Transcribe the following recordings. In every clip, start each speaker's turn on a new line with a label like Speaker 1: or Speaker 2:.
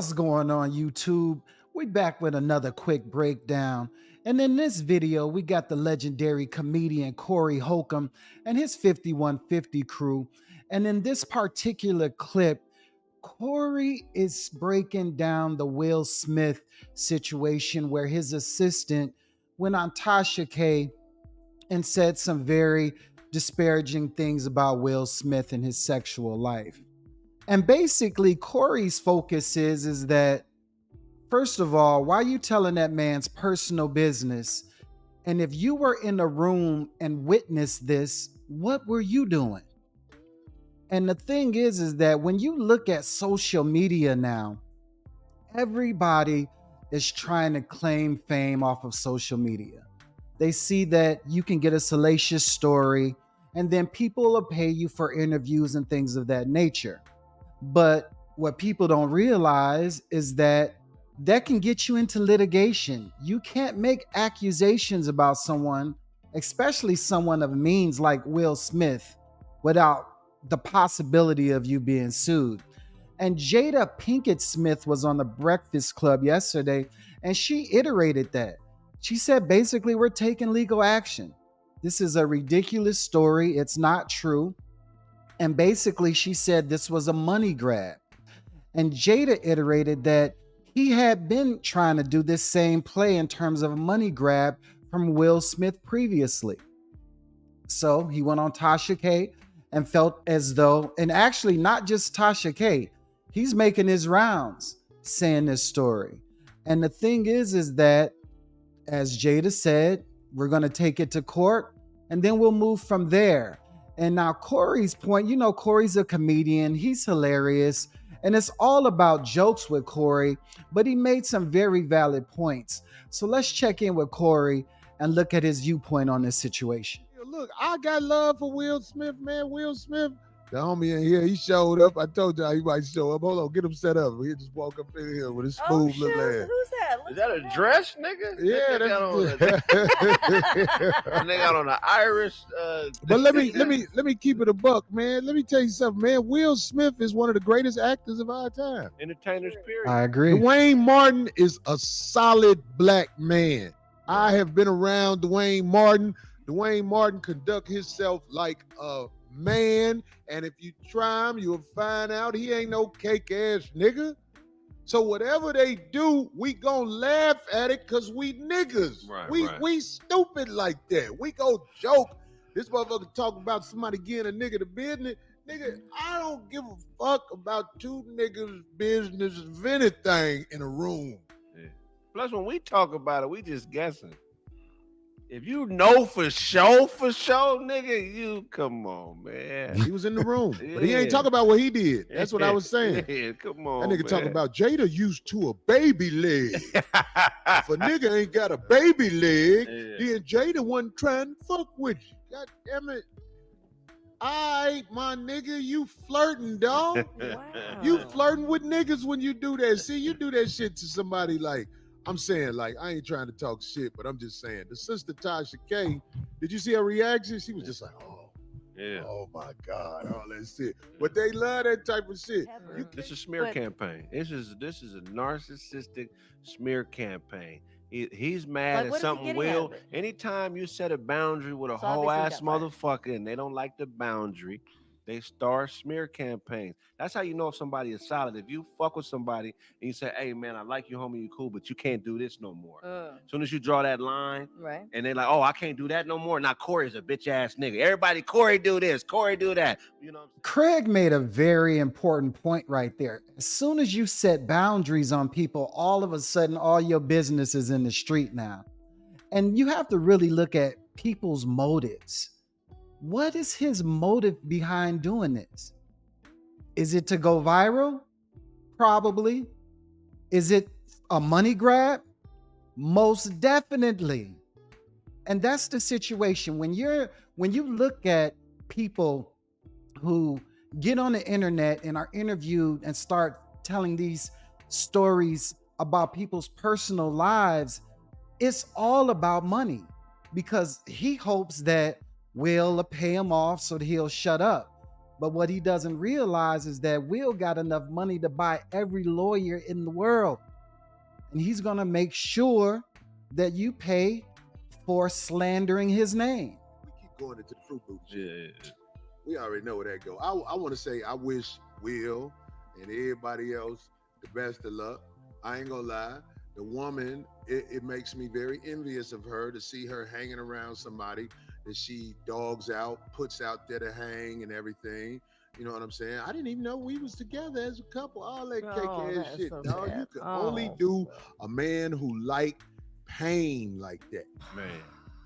Speaker 1: What's going on, YouTube? We back with another quick breakdown. And in this video, we got the legendary comedian Corey Holcomb and his 5150 crew. And in this particular clip, Corey is breaking down the Will Smith situation where his assistant went on Tasha K and said some very disparaging things about Will Smith and his sexual life. And basically, Corey's focus is that, first of all, why are you telling that man's personal business? And if you were in a room and witnessed this, what were you doing? And the thing is that when you look at social media now, everybody is trying to claim fame off of social media. They see that you can get a salacious story, and then people will pay you for interviews and things of that nature. But what people don't realize is that that can get you into litigation. You can't make accusations about someone, especially someone of means like Will Smith, without the possibility of you being sued. And Jada Pinkett Smith was on the Breakfast Club yesterday, and she iterated that. She said, basically, we're taking legal action. This is a ridiculous story. It's not true. And basically, she said this was a money grab. And Jada iterated that he had been trying to do this same play in terms of a money grab from Will Smith previously. So he went on Tasha K and felt as though, and actually not just Tasha K, he's making his rounds saying this story. And the thing is that, as Jada said, we're going to take it to court and then we'll move from there. And now Corey's point, you know, Corey's a comedian. He's hilarious. And it's all about jokes with Corey, but he made some very valid points. So let's check in with Corey and look at his viewpoint on this situation.
Speaker 2: Look, I got love for Will Smith, man. Will Smith, the homie in here, he showed up. I told y'all he might show up. Hold on, get him set up. He'll just walk up in here with his smooth little ass.
Speaker 3: Who's that?
Speaker 4: Is that a dress, nigga?
Speaker 2: Yeah,
Speaker 4: that nigga got on the Irish.
Speaker 2: But let me keep it a buck, man. Let me tell you something, man. Will Smith is one of the greatest actors of our time.
Speaker 4: Entertainers, period.
Speaker 1: I agree.
Speaker 2: Dwayne Martin is a solid black man. I have been around Dwayne Martin. Dwayne Martin conduct himself like a man, and if you try him, you'll find out he ain't no cake ass nigga. So whatever they do, we gonna laugh at it because we niggas. We stupid like that. We go joke. This motherfucker talk about somebody getting a nigga the business. Nigga, I don't give a fuck about two niggas' business of anything in a room.
Speaker 4: Yeah. Plus, when we talk about it, we just guessing. If you know for sure, nigga, you come on, man.
Speaker 2: He was in the room, but he ain't talking about what he did. That's what I was saying.
Speaker 4: Yeah, come on,
Speaker 2: that nigga
Speaker 4: man.
Speaker 2: talking about Jada used to a baby leg. If a nigga ain't got a baby leg, then Jada wasn't trying to fuck with you. God damn it. All right, my nigga, you flirting, dog.
Speaker 3: Wow.
Speaker 2: You flirting with niggas when you do that. See, you do that shit to somebody like, I'm saying, like, I ain't trying to talk shit, but I'm just saying, the sister Tasha K, did you see her reaction? She was just like, oh my God, all that shit. But they love that type of shit.
Speaker 4: This is a smear campaign. This is a narcissistic smear campaign. He's mad at something. Will, anytime you set a boundary with a whole ass motherfucker and they don't like the boundary, they start smear campaigns. That's how you know if somebody is solid. If you fuck with somebody and you say, hey, man, I like you, homie, you cool, but you can't do this no more. As soon as you draw that line,
Speaker 3: right,
Speaker 4: and they're like, oh, I can't do that no more. Now Corey's a bitch-ass nigga. Everybody, Corey do this, Corey do that. You know,
Speaker 1: Craig made a very important point right there. As soon as you set boundaries on people, all of a sudden, all your business is in the street now. And you have to really look at people's motives. What is his motive behind doing this? Is it to go viral? Probably. Is it a money grab? Most definitely. And that's the situation. When you look at people who get on the internet and are interviewed and start telling these stories about people's personal lives, it's all about money, because he hopes that Will pay him off so that he'll shut up. But what he doesn't realize is that Will got enough money to buy every lawyer in the world. And he's going to make sure that you pay for slandering his name.
Speaker 2: We keep going into the fruit booty shit.
Speaker 4: Yeah.
Speaker 2: We already know where that go. I want to say I wish Will and everybody else the best of luck. I ain't gonna lie. The woman, it makes me very envious of her to see her hanging around somebody that she dogs out, puts out there to hang and everything. You know what I'm saying? I didn't even know we was together as a couple. All that cake ass shit,
Speaker 3: so
Speaker 2: dog.
Speaker 3: sad.
Speaker 2: You could only do a man who like pain like that.
Speaker 4: Man.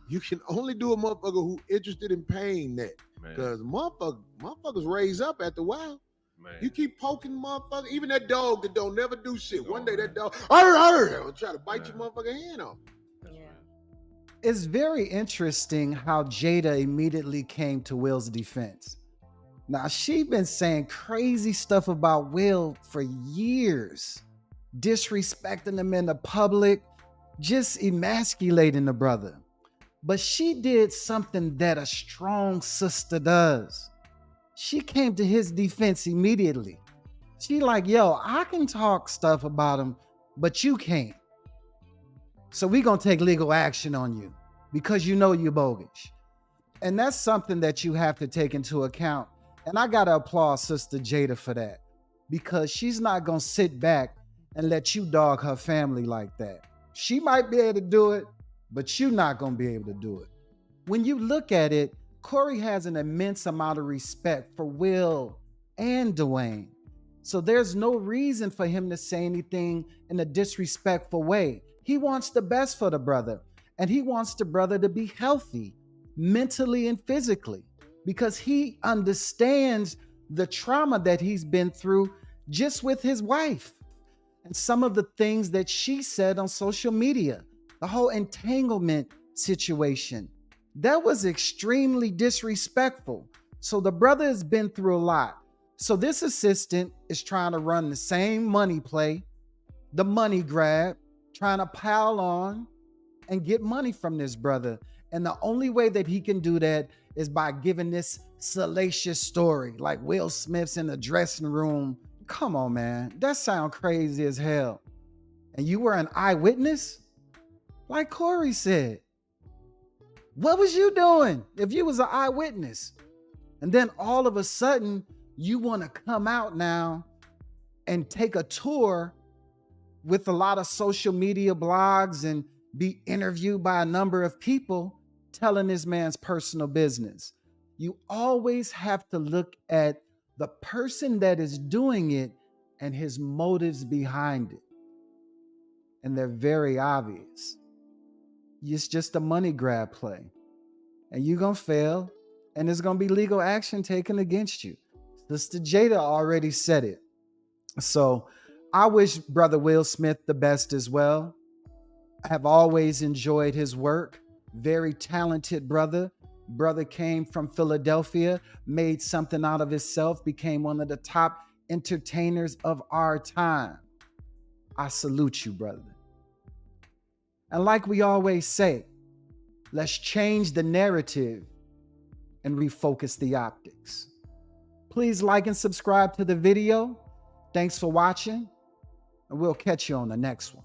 Speaker 2: You can only do a motherfucker who interested in pain that. Because motherfuckers raise up after a while.
Speaker 4: Man.
Speaker 2: You keep poking motherfucker, even that dog that don't never do shit. One day that dog, I'll try to bite your motherfucking hand off.
Speaker 3: Yeah.
Speaker 1: It's very interesting how Jada immediately came to Will's defense. Now, she been saying crazy stuff about Will for years, disrespecting him in the public, just emasculating the brother. But she did something that a strong sister does. She came to his defense immediately. She like, yo, I can talk stuff about him, but you can't. So we gonna take legal action on you because you know you're bogus. And that's something that you have to take into account. And I gotta applaud Sister Jada for that, because she's not gonna sit back and let you dog her family like that. She might be able to do it, but you're not gonna be able to do it. When you look at it, Corey has an immense amount of respect for Will and Dwayne. So there's no reason for him to say anything in a disrespectful way. He wants the best for the brother, and he wants the brother to be healthy mentally and physically, because he understands the trauma that he's been through just with his wife and some of the things that she said on social media, the whole entanglement situation. That was extremely disrespectful. So the brother has been through a lot. So this assistant is trying to run the same money play, the money grab, trying to pile on and get money from this brother. And the only way that he can do that is by giving this salacious story, like Will Smith's in the dressing room. Come on, man. That sounds crazy as hell. And you were an eyewitness? Like Corey said. What was you doing if you was an eyewitness? And then all of a sudden, you want to come out now and take a tour with a lot of social media blogs and be interviewed by a number of people telling this man's personal business. You always have to look at the person that is doing it and his motives behind it. And they're very obvious. It's just a money grab play. And you're going to fail, and there's going to be legal action taken against you. Sister Jada already said it. So I wish Brother Will Smith the best as well. I have always enjoyed his work. Very talented brother. Brother came from Philadelphia, made something out of himself, became one of the top entertainers of our time. I salute you, brother. And like we always say, let's change the narrative and refocus the optics. Please like and subscribe to the video. Thanks for watching, and we'll catch you on the next one.